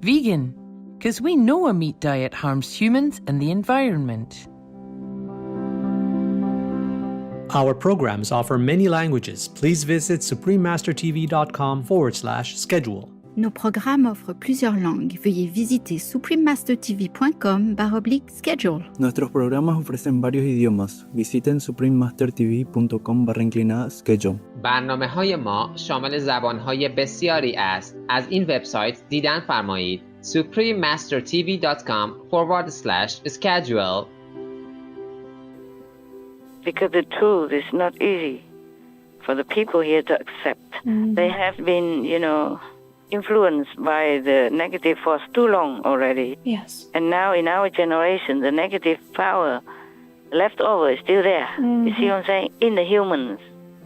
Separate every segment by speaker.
Speaker 1: Vegan, because we know a meat diet harms humans and the environment.
Speaker 2: Our programs offer many languages. Please visit suprememastertv.com/schedule.
Speaker 3: Nos programmes offrent plusieurs langues. Veuillez visiter suprememastertv.com/schedule.
Speaker 4: Nuestros programas ofrecen varios idiomas. Visiten suprememastertv.com/schedule.
Speaker 5: برنامه‌های ما شامل زبان‌های بسیاری است. از این وبسایت دیدن فرمایید suprememastertv.com/schedule.
Speaker 6: Because the truth is not easy for the people here to accept. They have been, influenced by the negative force too long already.
Speaker 7: Yes.
Speaker 6: And now in our generation, the negative power left over is still there. You see what I'm saying? In the humans'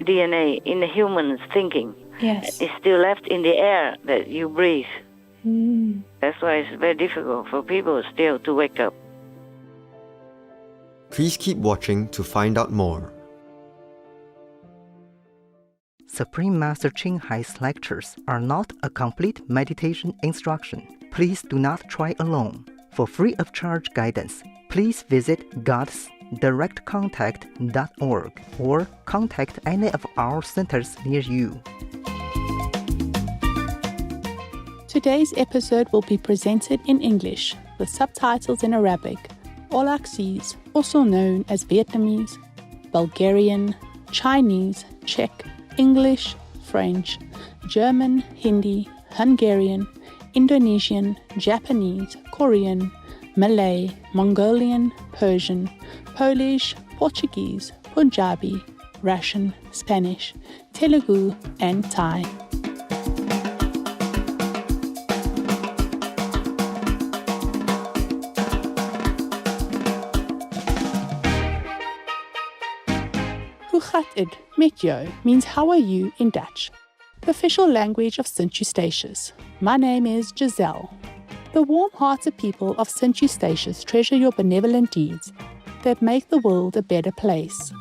Speaker 6: DNA, in the humans' thinking.
Speaker 7: Yes.
Speaker 6: It's still left in the air that you breathe. That's why it's very difficult for people still to wake up.
Speaker 8: Please keep watching to find out more.
Speaker 9: Supreme Master Ching Hai's lectures are not a complete meditation instruction. Please do not try alone. For free of charge guidance, please visit godsdirectcontact.org or contact any of our centers near you.
Speaker 7: Today's episode will be presented in English with subtitles in Arabic, Aulacese, also known as Vietnamese, Bulgarian, Chinese, Czech, English, French, German, Hindi, Hungarian, Indonesian, Japanese, Korean, Malay, Mongolian, Persian, Polish, Portuguese, Punjabi, Russian, Spanish, Telugu, and Thai. Hoe gaat het met jou means how are you in Dutch, the official language of Sint Eustatius. My name is Giselle. The warm-hearted people of Sint Eustatius treasure your benevolent deeds that make the world a better place.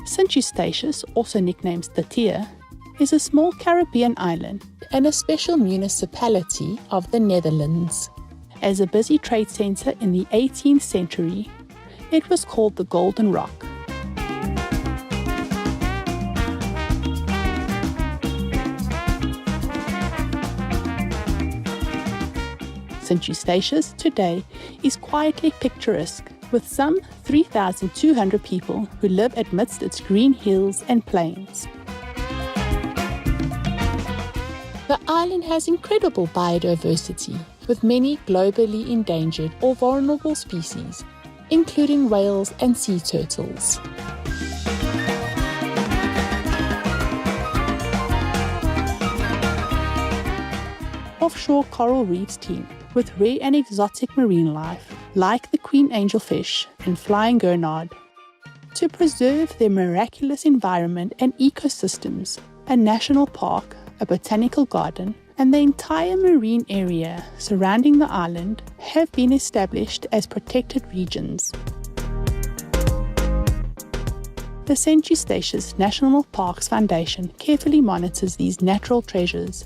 Speaker 7: Sint Eustatius, also nicknamed Tatia, is a small Caribbean island and a special municipality of the Netherlands. As a busy trade center in the 18th century, it was called the Golden Rock. St. Eustatius today is quietly picturesque, with some 3,200 people who live amidst its green hills and plains. The island has incredible biodiversity, with many globally endangered or vulnerable species, including whales and sea turtles. Offshore coral reefs teem with rare and exotic marine life, like the queen angelfish and flying gurnard. To preserve their miraculous environment and ecosystems, a national park, a botanical garden, and the entire marine area surrounding the island have been established as protected regions. The St. Eustatius National Parks Foundation carefully monitors these natural treasures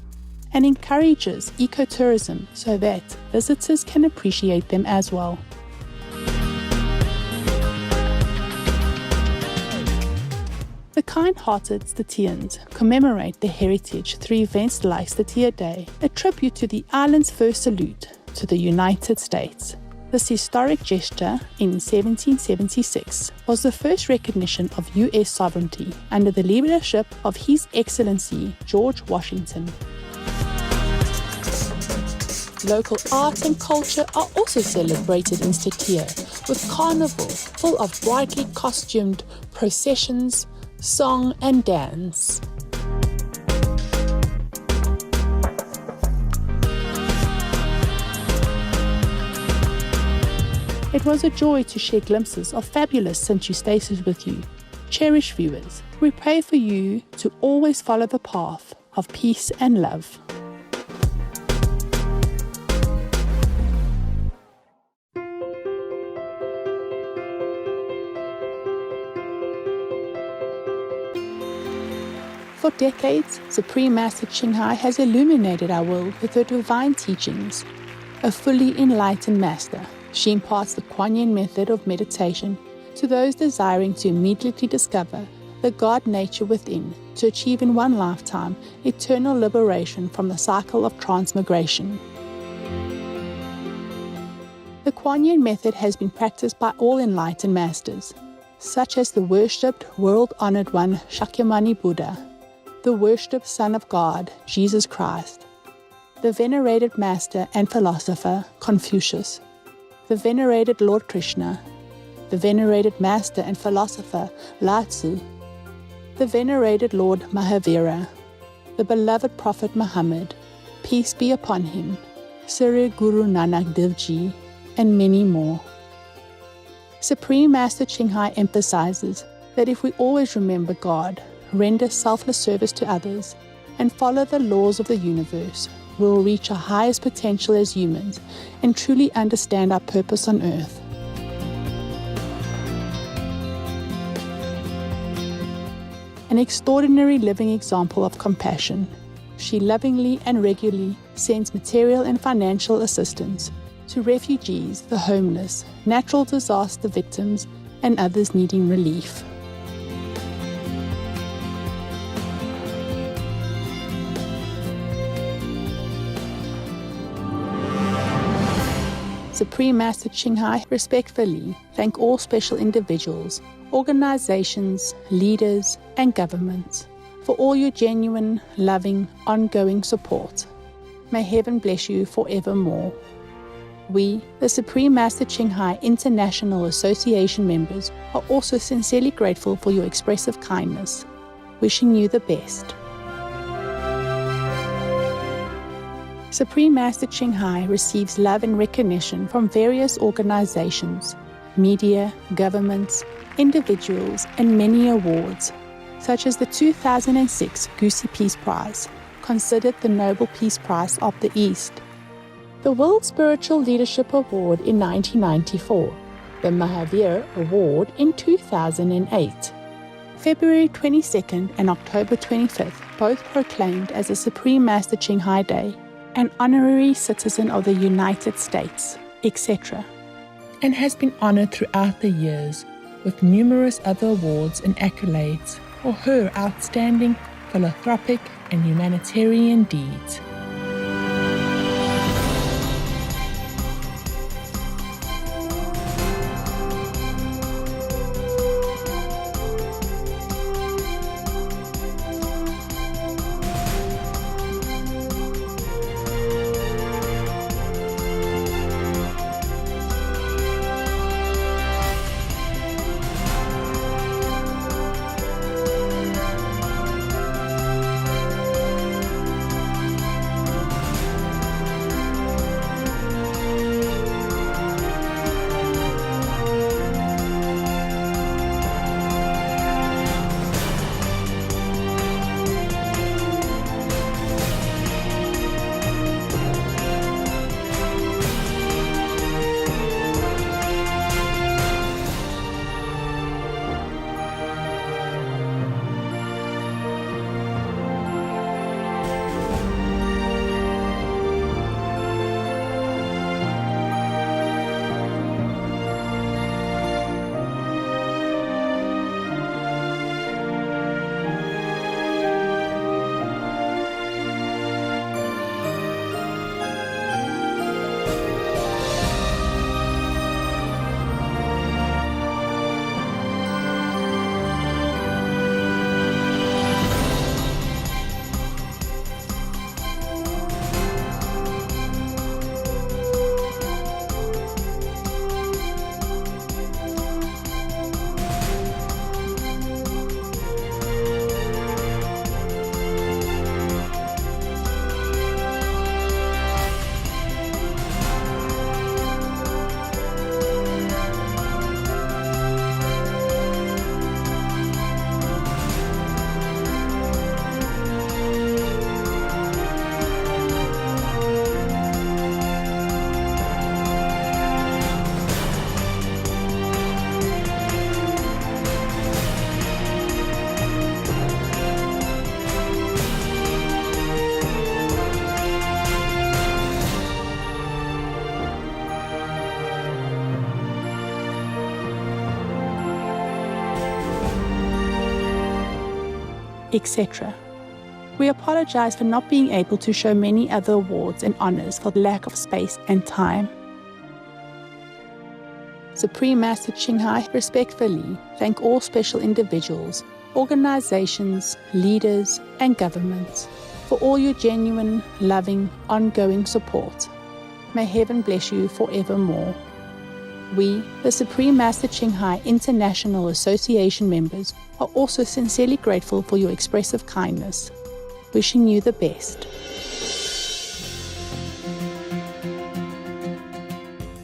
Speaker 7: and encourages ecotourism so that visitors can appreciate them as well. The kind-hearted Statians commemorate their heritage through events like Statia Day, a tribute to the island's first salute to the United States. This historic gesture in 1776 was the first recognition of U.S. sovereignty under the leadership of His Excellency George Washington. Local art and culture are also celebrated in Statia, with carnival full of brightly costumed processions, song and dance. It was a joy to share glimpses of fabulous St. Eustatius with you. Cherished viewers, we pray for you to always follow the path of peace and love. For decades, Supreme Master Ching Hai has illuminated our world with her divine teachings. A fully enlightened master, she imparts the Kuan Yin method of meditation to those desiring to immediately discover the God nature within to achieve in one lifetime eternal liberation from the cycle of transmigration. The Kuan Yin method has been practiced by all enlightened masters, such as the worshipped, world-honored one Shakyamuni Buddha, the worshipped Son of God, Jesus Christ, the venerated master and philosopher Confucius, the venerated Lord Krishna, the venerated master and philosopher Lao Tzu, the venerated Lord Mahavira, the beloved Prophet Muhammad, peace be upon him, Sri Guru Nanak Dev Ji, and many more. Supreme Master Ching Hai emphasizes that if we always remember God, render selfless service to others, and follow the laws of the universe, we will reach our highest potential as humans and truly understand our purpose on earth. An extraordinary living example of compassion, she lovingly and regularly sends material and financial assistance to refugees, the homeless, natural disaster victims, and others needing relief. Supreme Master Ching Hai respectfully thank all special individuals, organizations, leaders, and governments for all your genuine, loving, ongoing support. May heaven bless you forevermore. We, the Supreme Master Ching Hai International Association members, are also sincerely grateful for your expressive kindness. Wishing you the best. Supreme Master Ching Hai receives love and recognition from various organizations, media, governments, individuals, and many awards, such as the 2006 Gusi Peace Prize, considered the Nobel Peace Prize of the East, the World Spiritual Leadership Award in 1994, the Mahavir Award in 2008. February 22nd and October 25th both proclaimed as a Supreme Master Ching Hai Day, an honorary citizen of the United States, etc., and has been honored throughout the years with numerous other awards and accolades for her outstanding philanthropic and humanitarian deeds. etc. We apologize for not being able to show many other awards and honors for lack of space and time. Supreme Master Ching Hai respectfully thank all special individuals, organizations, leaders, and governments for all your genuine, loving, ongoing support. May heaven bless you forevermore. We, the Supreme Master Ching Hai International Association members, are also sincerely grateful for your expressive kindness. Wishing you the best.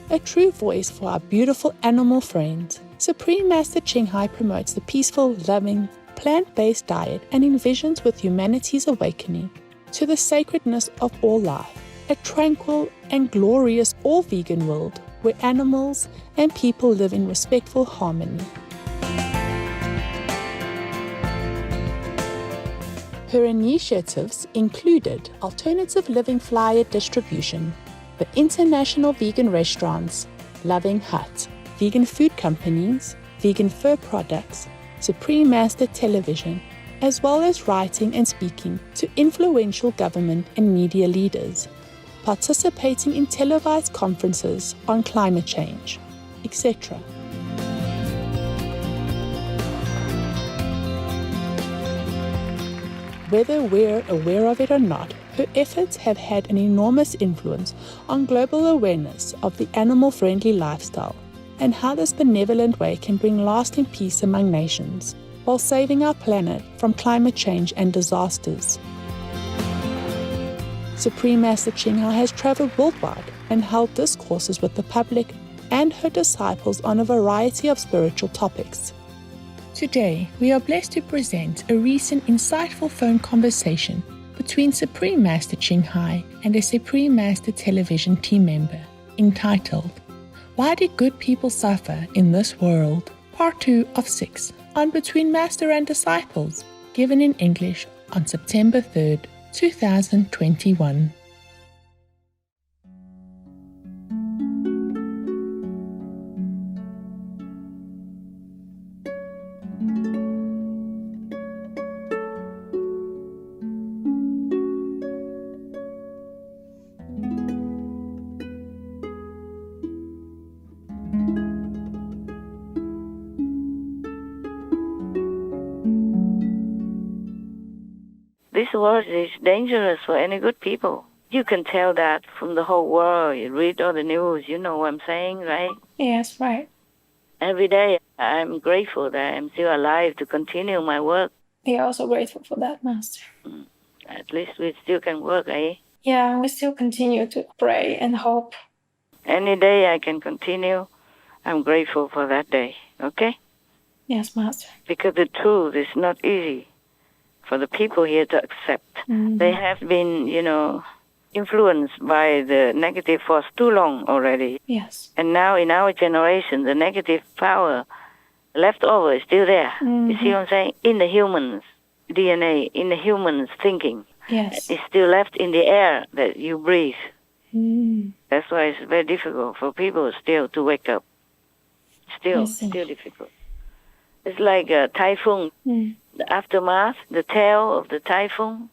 Speaker 7: A true voice for our beautiful animal friends, Supreme Master Ching Hai promotes the peaceful, loving, plant-based diet and envisions with humanity's awakening to the sacredness of all life, a tranquil and glorious all-vegan world where animals and people live in respectful harmony. Her initiatives included alternative living flyer distribution, the international vegan restaurants, Loving Hut, vegan food companies, vegan fur products, Supreme Master Television, as well as writing and speaking to influential government and media leaders, participating in televised conferences on climate change, etc. Whether we're aware of it or not, her efforts have had an enormous influence on global awareness of the animal-friendly lifestyle and how this benevolent way can bring lasting peace among nations while saving our planet from climate change and disasters. Supreme Master Ching Hai has traveled worldwide and held discourses with the public and her disciples on a variety of spiritual topics. Today, we are blessed to present a recent insightful phone conversation between Supreme Master Ching Hai and a Supreme Master Television team member entitled, Why Did Good People Suffer in This World? Part 2 of 6 on Between Master and Disciples, given in English on September 3rd, 2021.
Speaker 6: This world is dangerous for any good people. You can tell that from the whole world. You read all the news, you know what I'm saying, right?
Speaker 10: Yes, right.
Speaker 6: Every day I'm grateful that I'm still alive to continue my work.
Speaker 10: We are also grateful for that, Master.
Speaker 6: At least we still can work, eh?
Speaker 10: Yeah, we still continue to pray and hope.
Speaker 6: Any day I can continue, I'm grateful for that day, okay?
Speaker 10: Yes, Master.
Speaker 6: Because the truth is not easy for the people here to accept.
Speaker 10: Mm-hmm.
Speaker 6: They have been, influenced by the negative force too long already.
Speaker 10: Yes.
Speaker 6: And now in our generation, the negative power left over is still there.
Speaker 10: Mm-hmm.
Speaker 6: You see what I'm saying? In the humans' DNA, in the humans' thinking.
Speaker 10: Yes.
Speaker 6: It's still left in the air that you breathe.
Speaker 10: Mm.
Speaker 6: That's why it's very difficult for people still to wake up. Still difficult. It's like a typhoon.
Speaker 10: Mm.
Speaker 6: The aftermath, the tail of the typhoon.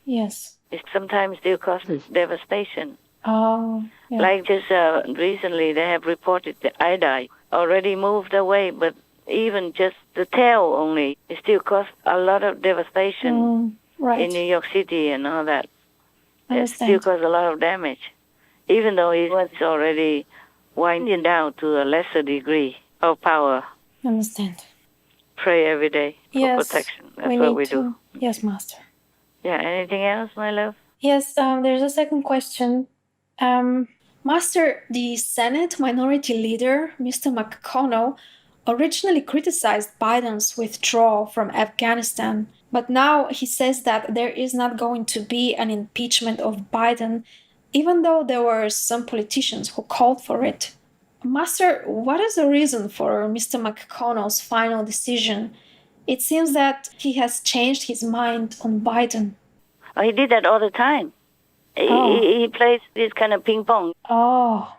Speaker 10: Yes.
Speaker 6: It sometimes still causes devastation.
Speaker 10: Oh, yeah.
Speaker 6: Like just recently, they have reported the Ida already moved away, but even just the tail only, it still caused a lot of devastation
Speaker 10: right.
Speaker 6: in New York City and all that. It
Speaker 10: Understand.
Speaker 6: still caused a lot of damage, even though it was already winding down to a lesser degree of power.
Speaker 10: Understand.
Speaker 6: Pray every day for protection. That's what we do.
Speaker 10: Yes, Master.
Speaker 6: Yeah, anything else, my love?
Speaker 10: Yes, there's a second question. Master, the Senate Minority Leader, Mr. McConnell, originally criticized Biden's withdrawal from Afghanistan, but now he says that there is not going to be an impeachment of Biden, even though there were some politicians who called for it. Master, what is the reason for Mr. McConnell's final decision? It seems that he has changed his mind on Biden.
Speaker 6: Oh, he did that all the time. He plays this kind of ping pong.
Speaker 10: Oh.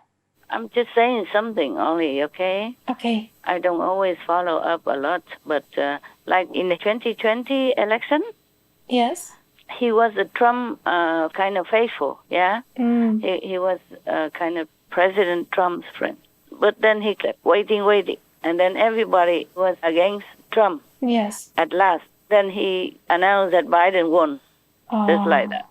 Speaker 6: I'm just saying something only, okay?
Speaker 10: Okay.
Speaker 6: I don't always follow up a lot, but like in the 2020 election,
Speaker 10: Yes.
Speaker 6: He was a Trump kind of faithful, yeah? He was kind of President Trump's friend. But then he kept waiting. And then everybody was against Trump.
Speaker 10: Yes.
Speaker 6: At last, then he announced that Biden won, just like that,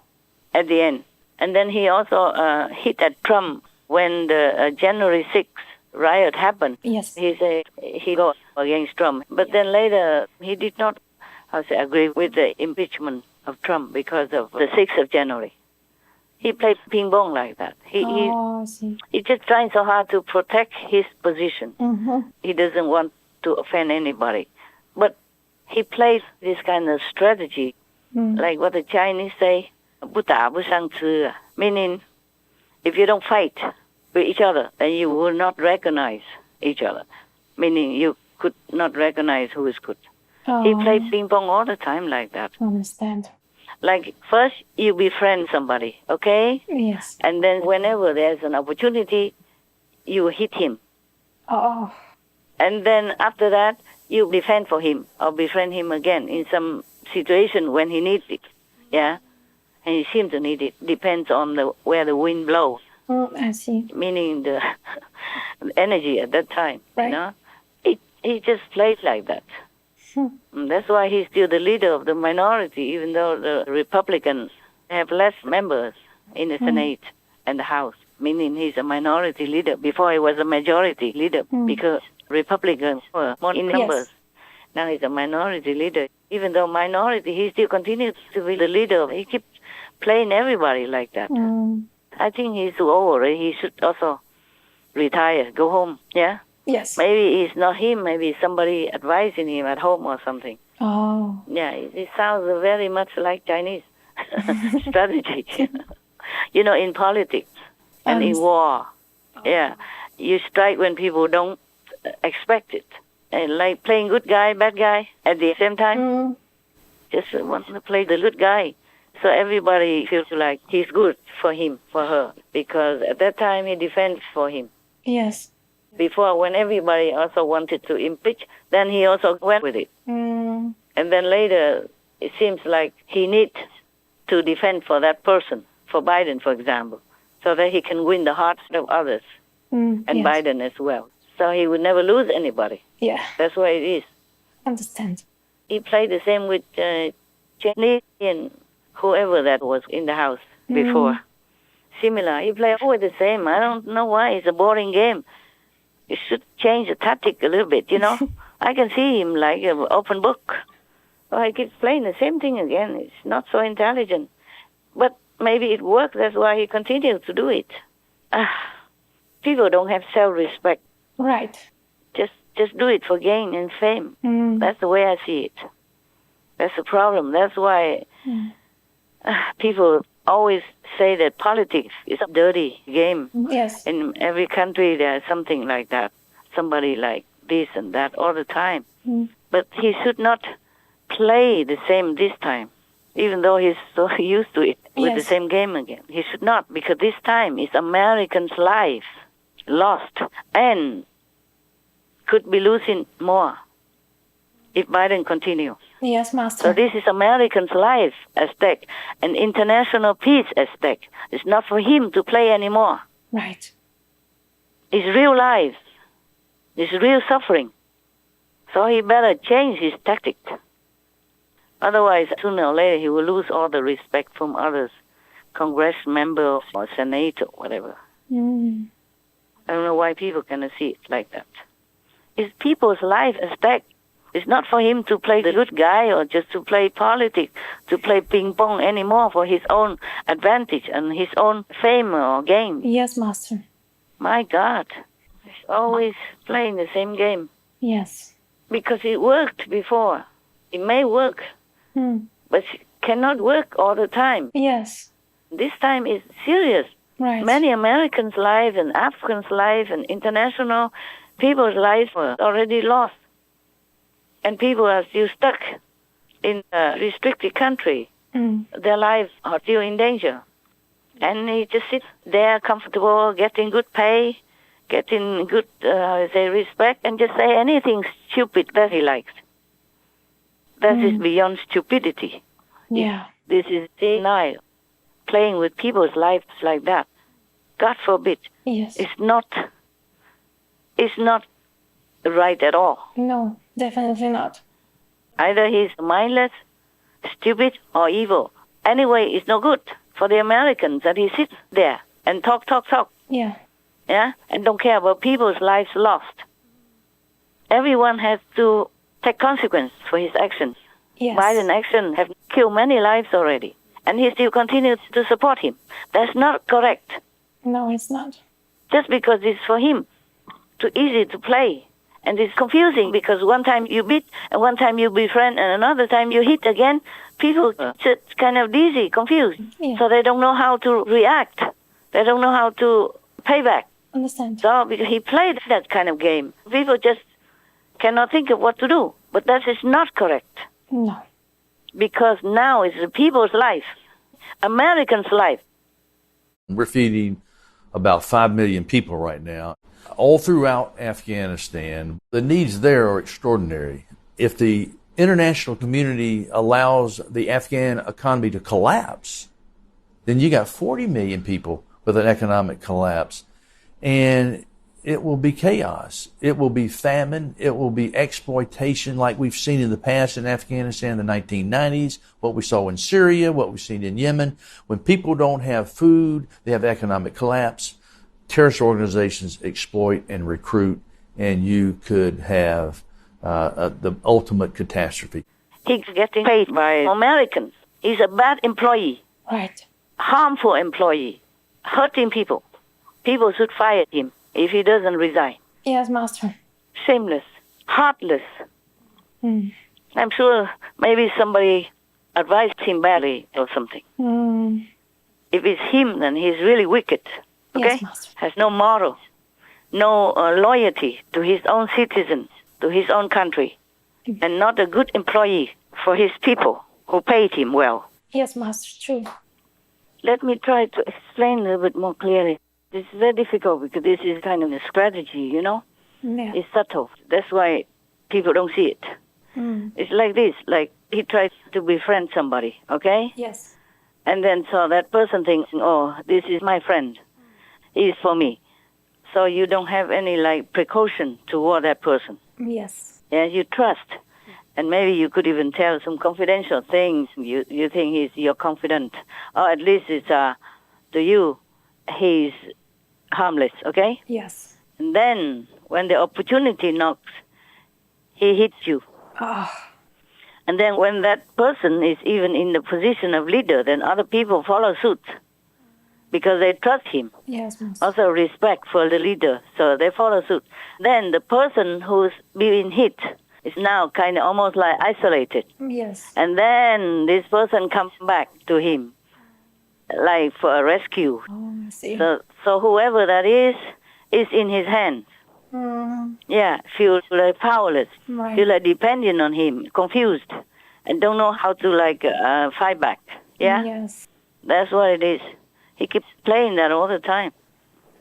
Speaker 6: at the end. And then he also hit at Trump when the January 6th riot happened.
Speaker 10: Yes.
Speaker 6: He said he goes against Trump. But then later, he did not agree with the impeachment of Trump because of the 6th of January. He played ping pong like that.
Speaker 10: I see.
Speaker 6: He's just trying so hard to protect his position. He doesn't want to offend anybody. But he plays this kind of strategy, like what the Chinese say, 不打不相识, meaning if you don't fight with each other, then you will not recognize each other, meaning you could not recognize who is good. He plays ping pong all the time like that.
Speaker 10: I understand.
Speaker 6: Like, first you befriend somebody, okay?
Speaker 10: Yes.
Speaker 6: And then whenever there's an opportunity, you hit him.
Speaker 10: Oh.
Speaker 6: And then after that, you defend for him or befriend him again in some situation when he needs it. Yeah? And he seems to need it. Depends on where the wind blows.
Speaker 10: I see.
Speaker 6: Meaning the energy at that time.
Speaker 10: Right.
Speaker 6: You know? He just plays like that. And that's why he's still the leader of the minority, even though the Republicans have less members in the Senate and the House, meaning he's a minority leader. Before he was a majority leader because Republicans were more in numbers.
Speaker 10: Yes.
Speaker 6: Now he's a minority leader. Even though minority, he still continues to be the leader. He keeps playing everybody like that. I think he's too old. He should also retire, go home, yeah?
Speaker 10: Yes.
Speaker 6: Maybe it's not him, maybe somebody advising him at home or something.
Speaker 10: Oh.
Speaker 6: Yeah, it sounds very much like Chinese strategy. You know, in politics and in war. Yeah, you strike when people don't expect it. And like playing good guy, bad guy at the same time. Just want to play the good guy. So everybody feels like he's good for him, for her. Because at that time he defends for him.
Speaker 10: Yes.
Speaker 6: Before, when everybody also wanted to impeach, then he also went with it. And then later, it seems like he needs to defend for that person, for Biden, for example, so that he can win the hearts of others, and
Speaker 10: yes.
Speaker 6: Biden as well. So he would never lose anybody.
Speaker 10: Yeah.
Speaker 6: That's why it is.
Speaker 10: Understand.
Speaker 6: He played the same with Cheney and whoever that was in the house before. Similar. He played always the same. I don't know why. It's a boring game. You should change the tactic a little bit, you know. I can see him like an open book. Oh, he keeps playing the same thing again. It's not so intelligent. But maybe it works. That's why he continues to do it. People don't have self-respect.
Speaker 10: Right.
Speaker 6: Just do it for gain and fame. That's the way I see it. That's the problem. That's why people always say that politics is a dirty game.
Speaker 10: Yes.
Speaker 6: In every country, there's something like that. Somebody like this and that all the time. But he should not play the same this time, even though he's so used to it with the same game again. He should not, because this time is Americans' life lost and could be losing more if Biden continues.
Speaker 10: Yes, Master.
Speaker 6: So this is Americans' life at stake and international peace at stake. It's not for him to play anymore.
Speaker 10: Right.
Speaker 6: It's real life. It's real suffering. So he better change his tactic. Otherwise, sooner or later, he will lose all the respect from others, Congress members or Senate or whatever. I don't know why people cannot see it like that. It's people's life at stake. It's not for him to play the good guy or just to play politics, to play ping pong anymore for his own advantage and his own fame or gain.
Speaker 10: Yes, Master.
Speaker 6: My God. He's always playing the same game.
Speaker 10: Yes.
Speaker 6: Because it worked before. It may work, but it cannot work all the time.
Speaker 10: Yes.
Speaker 6: This time is serious.
Speaker 10: Right.
Speaker 6: Many Americans' lives and Africans' lives and international people's lives were already lost. And people are still stuck in a restricted country. Their lives are still in danger. And he just sits there comfortable, getting good pay, getting good respect, and just say anything stupid that he likes. That is beyond stupidity.
Speaker 10: Yeah.
Speaker 6: This is denial. Playing with people's lives like that. God forbid.
Speaker 10: Yes.
Speaker 6: It's not right at all.
Speaker 10: No, definitely not.
Speaker 6: Either he's mindless, stupid, or evil. Anyway, it's no good for the Americans that he sits there and talk.
Speaker 10: Yeah.
Speaker 6: Yeah? And don't care about people's lives lost. Everyone has to take consequence for his actions.
Speaker 10: Yes.
Speaker 6: Biden's actions have killed many lives already. And he still continues to support him. That's not correct.
Speaker 10: No, it's not.
Speaker 6: Just because it's for him too easy to play. And it's confusing because one time you beat and one time you befriend and another time you hit again. People just kind of dizzy, confused.
Speaker 10: Yeah.
Speaker 6: So they don't know how to react. They don't know how to pay back.
Speaker 10: Understand.
Speaker 6: So because he played that kind of game, people just cannot think of what to do. But that is not correct.
Speaker 10: No.
Speaker 6: Because now it's the people's life, Americans' life.
Speaker 11: We're feeding about 5 million people right now. All throughout Afghanistan, the needs there are extraordinary. If the international community allows the Afghan economy to collapse, then you got 40 million people with an economic collapse. And it will be chaos. It will be famine. It will be exploitation like we've seen in the past in Afghanistan in the 1990s, what we saw in Syria, what we've seen in Yemen. When people don't have food, they have economic collapse. Terrorist organizations exploit and recruit, and you could have the ultimate catastrophe.
Speaker 6: He's getting paid by Americans. He's a bad employee.
Speaker 10: Right.
Speaker 6: Harmful employee. Hurting people. People should fire him if he doesn't resign.
Speaker 10: Yes, Master.
Speaker 6: Shameless. Heartless.
Speaker 10: Mm.
Speaker 6: I'm sure maybe somebody advised him badly or something.
Speaker 10: Mm.
Speaker 6: If it's him, then he's really wicked. Okay?
Speaker 10: Yes, Master.
Speaker 6: Has no moral, no loyalty to his own citizens, to his own country, and not a good employee for his people who paid him well.
Speaker 10: Yes, Master. True.
Speaker 6: Let me try to explain a little bit more clearly. This is very difficult because this is kind of a strategy, you know?
Speaker 10: Yeah.
Speaker 6: It's subtle. That's why people don't see it.
Speaker 10: Mm.
Speaker 6: It's like this, like he tries to befriend somebody, okay?
Speaker 10: Yes.
Speaker 6: And then so that person thinks, oh, this is my friend. He's for me. So you don't have any like precaution toward that person.
Speaker 10: Yes.
Speaker 6: Yeah, you trust. And maybe you could even tell some confidential things. You think he's your confidant. Or at least it's to you, he's harmless, okay?
Speaker 10: Yes.
Speaker 6: And then when the opportunity knocks, he hits you.
Speaker 10: Oh.
Speaker 6: And then when that person is even in the position of leader, then other people follow suit because they trust him.
Speaker 10: Yes, Master.
Speaker 6: Also respect for the leader, so they follow suit. Then the person who's being hit is now kind of almost like isolated.
Speaker 10: Yes.
Speaker 6: And then this person comes back to him, like for a rescue.
Speaker 10: Oh, I see.
Speaker 6: So whoever that is in his hands.
Speaker 10: Mm.
Speaker 6: Yeah, feel like powerless,
Speaker 10: Right.
Speaker 6: feel like dependent on him, confused, and don't know how to like fight back. Yeah,
Speaker 10: Yes.
Speaker 6: that's what it is. He keeps playing that all the time.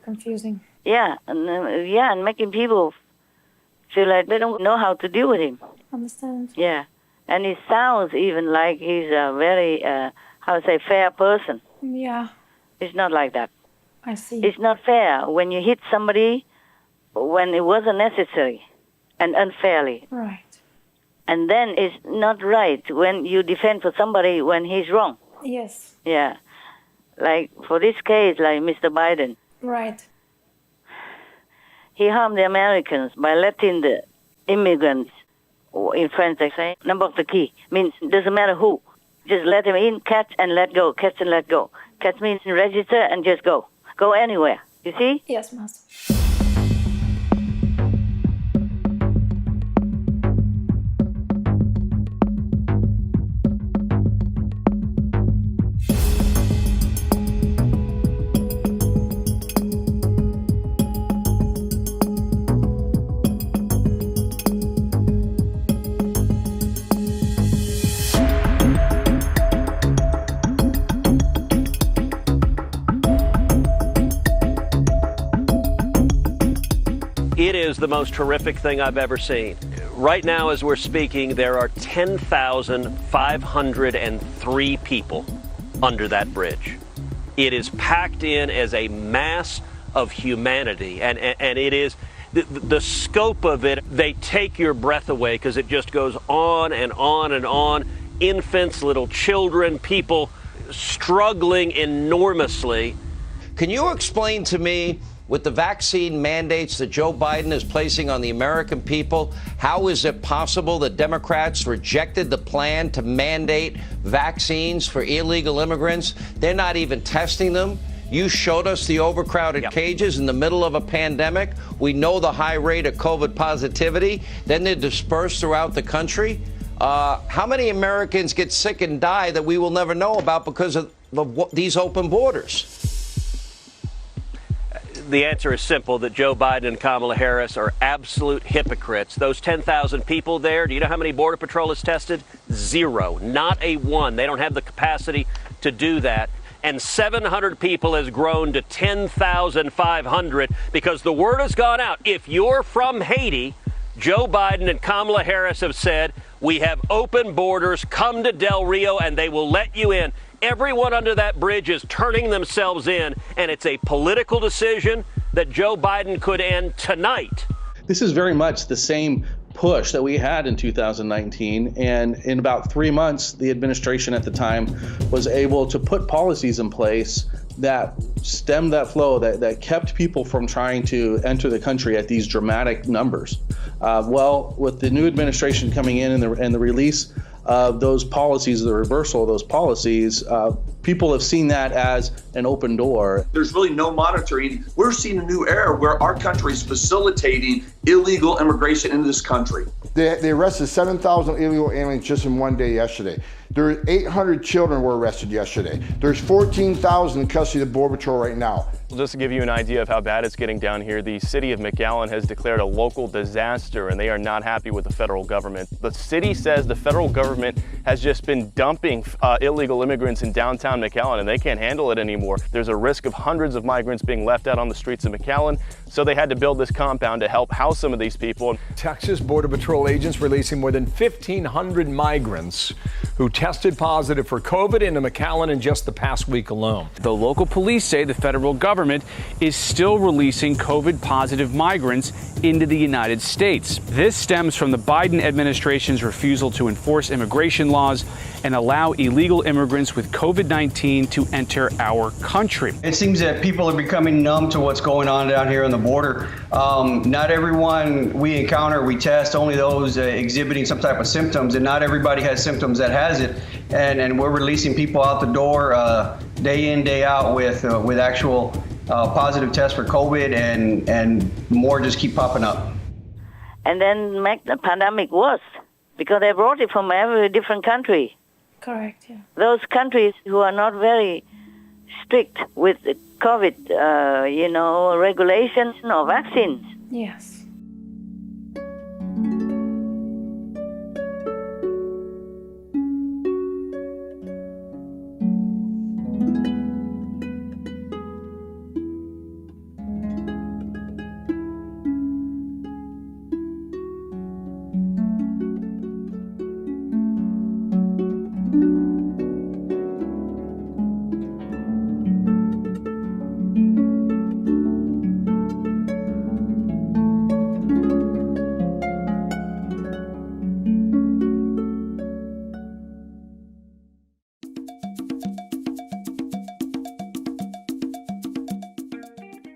Speaker 10: Confusing.
Speaker 6: Yeah, and making people feel like they don't know how to deal with him.
Speaker 10: Understand.
Speaker 6: Yeah, and it sounds even like he's a very fair person.
Speaker 10: Yeah.
Speaker 6: It's not like that.
Speaker 10: I see.
Speaker 6: It's not fair when you hit somebody when it wasn't necessary and unfairly.
Speaker 10: Right.
Speaker 6: And then it's not right when you defend for somebody when he's wrong.
Speaker 10: Yes.
Speaker 6: Yeah. Like for this case, like Mr. Biden,
Speaker 10: Right.
Speaker 6: he harmed the Americans by letting the immigrants, in French they say, n'importe qui, means it doesn't matter who. Just let them in, catch and let go, catch and let go. Catch means register and just go. Go anywhere. You see?
Speaker 10: Yes, Master.
Speaker 12: It is the most horrific thing I've ever seen. Right now, as we're speaking, there are 10,503 people under that bridge. It is packed in as a mass of humanity, and it is the scope of it. They take your breath away because it just goes on and on and on. Infants, little children, people struggling enormously.
Speaker 13: Can you explain to me, with the vaccine mandates that Joe Biden is placing on the American people, how is it possible that Democrats rejected the plan to mandate vaccines for illegal immigrants? They're not even testing them. You showed us the overcrowded cages in the middle of a pandemic. We know the high rate of COVID positivity. Then they're dispersed throughout the country. How many Americans get sick and die that we will never know about because of these open borders?
Speaker 12: The answer is simple, that Joe Biden and Kamala Harris are absolute hypocrites. Those 10,000 people there, do you know how many Border Patrol has tested? 0, not a 1. They don't have the capacity to do that. And 700 people has grown to 10,500 because the word has gone out. If you're from Haiti, Joe Biden and Kamala Harris have said, we have open borders, come to Del Rio and they will let you in. Everyone under that bridge is turning themselves in, and it's a political decision that Joe Biden could end tonight.
Speaker 14: This is very much the same push that we had in 2019, and in about 3 months, the administration at the time was able to put policies in place that stemmed that flow, that kept people from trying to enter the country at these dramatic numbers. Well, with the new administration coming in and the release of those policies, the reversal of those policies, people have seen that as an open door.
Speaker 15: There's really no monitoring. We're seeing a new era where our country is facilitating illegal immigration into this country.
Speaker 16: They arrested 7,000 illegal aliens just in one day yesterday. There are 800 children were arrested yesterday. There's 14,000 in custody of the Border Patrol right now.
Speaker 17: Just to give you an idea of how bad it's getting down here, the city of McAllen has declared a local disaster, and they are not happy with the federal government. The city says the federal government has just been dumping illegal immigrants in downtown McAllen, and they can't handle it anymore. There's a risk of hundreds of migrants being left out on the streets of McAllen, so they had to build this compound to help house some of these people.
Speaker 18: Texas Border Patrol agents releasing more than 1,500 migrants who tested positive for COVID into McAllen in just the past week alone.
Speaker 19: The local police say the federal government is still releasing COVID-positive migrants into the United States. This stems from the Biden administration's refusal to enforce immigration laws and allow illegal immigrants with COVID-19 to enter our country.
Speaker 20: It seems that people are becoming numb to what's going on down here on the border. Not everyone we encounter, we test, only those exhibiting some type of symptoms, and not everybody has symptoms that has it. And we're releasing people out the door day in, day out with actual positive tests for COVID, and more just keep popping up.
Speaker 6: And then make the pandemic worse because they brought it from every different country.
Speaker 10: Correct, yeah.
Speaker 6: Those countries who are not very strict with COVID, regulations or vaccines.
Speaker 10: Yes.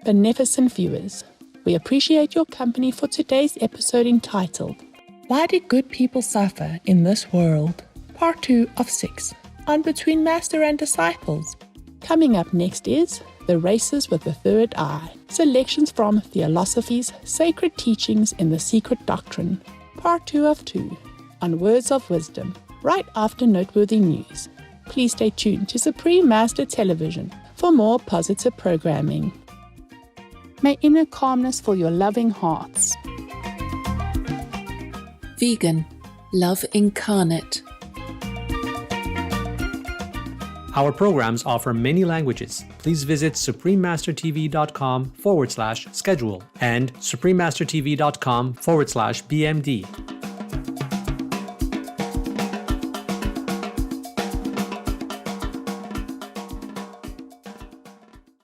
Speaker 7: Beneficent viewers, we appreciate your company for today's episode entitled, Why Did Good People Suffer in This World? Part 2 of 6, on Between Master and Disciples. Coming up next is The Races with the Third Eye, selections from Theosophy's Sacred Teachings in the Secret Doctrine, Part 2 of 2, on Words of Wisdom, right after noteworthy news. Please stay tuned to Supreme Master Television for more positive programming. May inner calmness fill your loving hearts.
Speaker 21: Vegan, love incarnate.
Speaker 2: Our programs offer many languages. Please visit suprememastertv.com/schedule and suprememastertv.com/BMD.